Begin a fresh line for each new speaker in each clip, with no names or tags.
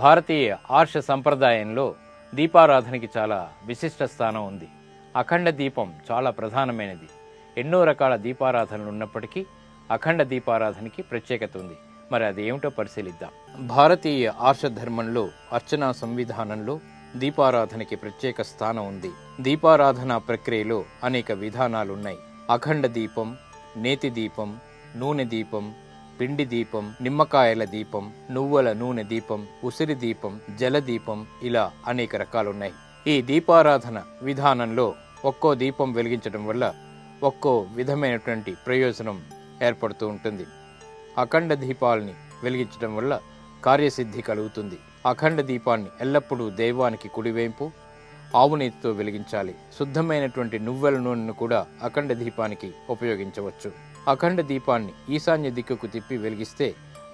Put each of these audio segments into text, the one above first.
భారతీయ ఆర్ష సంప్రదాయంలో దీపారాధనకి చాలా విశిష్ట స్థానం ఉంది. అఖండ దీపం చాలా ప్రధానమైనది. ఎన్నో రకాల దీపారాధనలు ఉన్నప్పటికీ అఖండ దీపారాధనకి ప్రత్యేకత ఉంది. మరి అదేమిటో పరిశీలిద్దాం. భారతీయ ఆర్ష ధర్మంలో అర్చనా సంవిధానంలో దీపారాధనకి ప్రత్యేక స్థానం ఉంది. దీపారాధన ప్రక్రియలో అనేక విధానాలున్నాయి. అఖండ దీపం, నేతి దీపం, నూనె దీపం, పిండి దీపం, నిమ్మకాయల దీపం, నువ్వుల నూనె దీపం, ఉసిరి దీపం, జల దీపం, ఇలా అనేక రకాలున్నాయి. ఈ దీపారాధన విధానంలో ఒక్కో దీపం వెలిగించడం వల్ల ఒక్కో విధమైనటువంటి ప్రయోజనం ఏర్పడుతూ ఉంటుంది. అఖండ దీపాలని వెలిగించడం వల్ల కార్యసిద్ధి కలుగుతుంది. అఖండ దీపాన్ని ఎల్లప్పుడూ దైవానికి కుడివైపు ఆవునేతితో వెలిగించాలి. శుద్ధమైనటువంటి నువ్వుల నూనెను కూడా అఖండ దీపానికి ఉపయోగించవచ్చు. అఖండ దీపాన్ని ఈశాన్య దిక్కుకు తిప్పి వెలిగిస్తే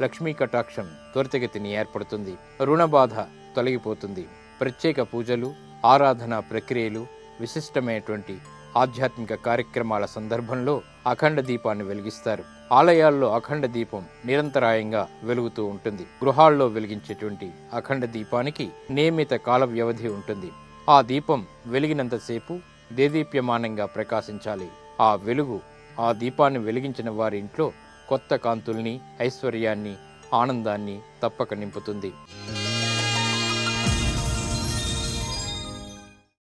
లక్ష్మీ కటాక్షం త్వరితగతిని ఏర్పడుతుంది. రుణబాధ తొలగిపోతుంది. ప్రత్యేక పూజలు, ఆరాధన ప్రక్రియలు, విశిష్టమైనటువంటి ఆధ్యాత్మిక కార్యక్రమాల సందర్భంలో అఖండ దీపాన్ని వెలిగిస్తారు. ఆలయాల్లో అఖండ దీపం నిరంతరాయంగా వెలుగుతూ ఉంటుంది. గృహాల్లో వెలిగించేటువంటి అఖండ దీపానికి నియమిత కాల వ్యవధి ఉంటుంది. ఆ దీపం వెలిగినంతసేపు దేదీప్యమానంగా ప్రకాశించాలి. ఆ వెలుగు ఆ దీపాన్ని వెలిగించిన వారి ఇంట్లో కొత్త కాంతుల్ని, ఐశ్వర్యాన్ని, ఆనందాన్ని తప్పక నింపుతుంది.